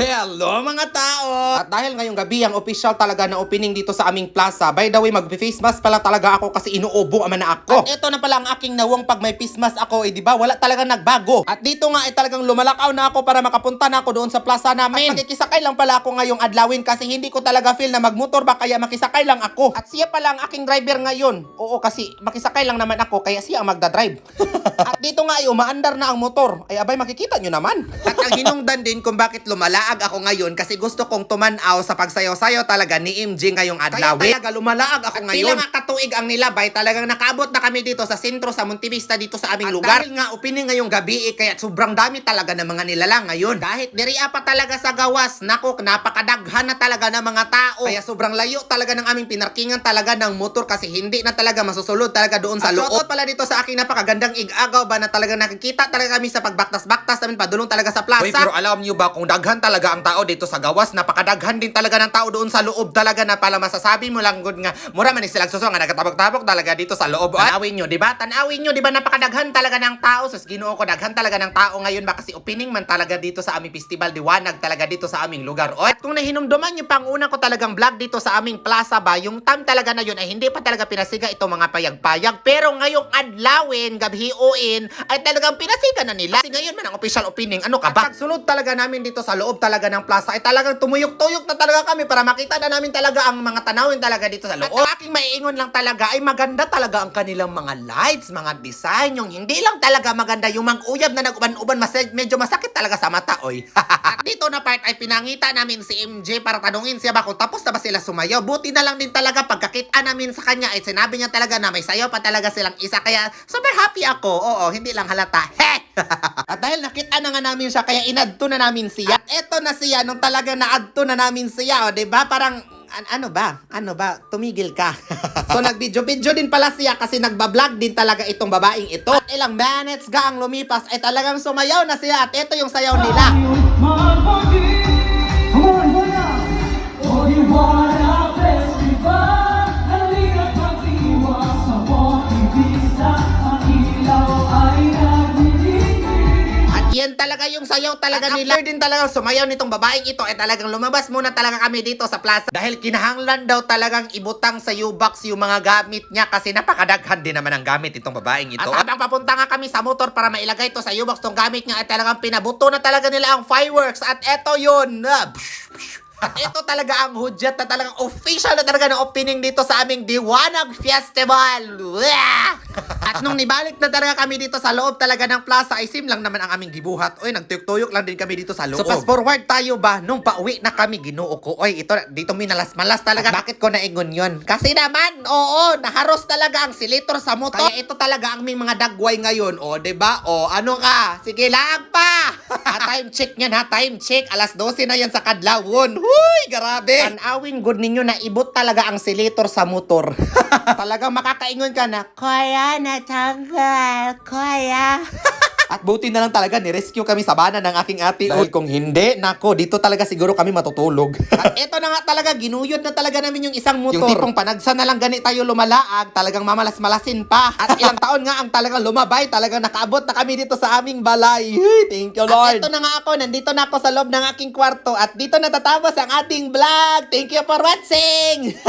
Hello mga tao! At dahil ngayong gabi ang official talaga na opening dito sa aming plaza, by the way mag-face mask pala talaga ako kasi inuubo naman na ako. At ito na pala ang aking nawong pag may face mask ako, di ba? Wala talaga nagbago. At dito nga ay talagang lumalakaw na ako para makapunta na ako doon sa plaza namin. At makikisakay lang pala ako ngayong adlawin kasi hindi ko talaga feel na magmotor ba kaya makisakay lang ako. At siya pala ang aking driver ngayon. Oo, kasi makisakay lang naman ako kaya siya ang magdadrive. At dito nga ay umaandar na ang motor. Ay abay makikita nyo naman. At ang hinungdan din kung bakit lumalaag ako ngayon kasi gusto kong tumanaw sa pagsayaw-sayaw talaga ni MJ ngayong adlaw. Kaya talaga lumalaag ako ngayon. At katuig ang nilabay, talagang nakaabot na kami dito sa sentro sa Montevista dito sa aming lugar. Dahil nga opening ngayong gabi kaya sobrang dami talaga ng mga nilalang ngayon. Kahit diriya pa talaga sa gawas, nako napakadaghan na talaga ng mga tao. Kaya sobrang layo talaga ng aming pinarkingan talaga ng motor kasi hindi na talaga masusulod talaga doon sa loob. At pala dito sa aking napakagandang igagaw ba na talagang nakikita talaga kami sa pagbaktas-baktas namin padulong talaga sa plaza. Uy, pero alam nyo ba kung daghan talaga ang tao dito sa gawas, napakadaghan din talaga ng tao doon sa loob talaga na pala masasabi mo lang good nga mura man silang suso nga nagkatabok-tabok talaga dito sa loob. Tanawin nyo, di ba? Tanawin nyo, di ba? Napakadaghan talaga ng tao. Sus, Ginoo ko, daghan talaga ng tao ngayon ba kasi opening man talaga dito sa aming festival, diwanag talaga dito sa aming lugar. At kung nahinumduman nyo pang una ko talagang vlog dito sa aming plaza ba, yung time talaga na yun ay hindi pa talaga pinasiga itong mga payag-payag. Pero ngayong adlawin, gabhiuin, ay talagang pinasiga na nila. Kasi ngayon man ang official opening, ano ka ba? Pagsulod talaga namin dito sa loob talaga ng plaza ay talagang tumuyok-tuyok na talaga kami para makita na namin talaga ang mga tanawin talaga dito sa loob. At aking maiingon lang talaga ay maganda talaga ang kanilang mga lights, mga design, yung hindi lang talaga maganda yung mag-uyab na nag-uban-uban, medyo masakit talaga sa mata, oy. At dito na part ay pinangita namin si MJ para tanungin siya ba kung tapos na ba sila sumayaw. Buti na lang din talaga pagkakita namin sa kanya ay sinabi niya talaga na may sayaw pa talaga silang isa kaya super happy ako. Oo, hindi lang halata. At dahil nakita na nga namin siya kaya inadto na namin siya. At eto na siya nung talaga naadto na namin siya, o, 'di ba? Parang ano ba? Tumigil ka. So nag-video din pala siya kasi nagba-vlog din talaga itong babaeng ito. At ilang minutes ga ang lumipas ay talagang sumayaw na siya at ito yung sayaw nila. Yan talaga yung sayaw talaga nila. After din talagang sumayaw nitong babaeng ito ay talagang lumabas muna talaga kami dito sa plaza dahil kinahanglan daw talagang ibutang sa U-box yung mga gamit niya kasi napakadaghan din naman ang gamit itong babaeng ito. At habang papunta nga kami sa motor para mailagay ito sa U-box tong gamit niya ay talagang pinabuto na talaga nila ang fireworks at eto yun. At ito talaga ang hudyat na talagang official na talaga ng opening dito sa aming Diwanag Festival. At nung nibalik na talaga kami dito sa loob talaga ng plaza ay sim lang naman ang aming gibuhat. Oy, nagtuyok-tuyok lang din kami dito sa loob. So fast forward tayo ba, nung pauwi na kami Ginoo ko. Oy, ito dito minalas-malas talaga. Bakit ko naingon yun? Kasi naman, oo, naharos talaga ang silitor sa motor. Kaya ito talaga ang aming mga dagway ngayon. O, 'di ba? O, ano ka? Sige lang pa. Time check niyan ha, time check. Alas 12 na yan sa kadlawon. Uy, grabe! Tanawin good ninyo na ibot talaga ang silitor sa motor. Talagang makakaingon ka na, Kuya, natanggal. Kuya. At buti na lang talaga, ni-rescue kami sa bana ng aking ate. Dahil kung hindi, nako, dito talaga siguro kami matutulog. At eto na nga talaga, ginuyod na talaga namin yung isang motor. Yung tipong panagsa na lang gani tayo lumalaag, talagang mamalas-malasin pa. At ilang taon nga ang talagang lumabay, talagang nakaabot na kami dito sa aming balay. Thank you, Lord. At eto na nga ako, nandito na ako sa loob ng aking kwarto. At dito natatapos ang ating vlog. Thank you for watching!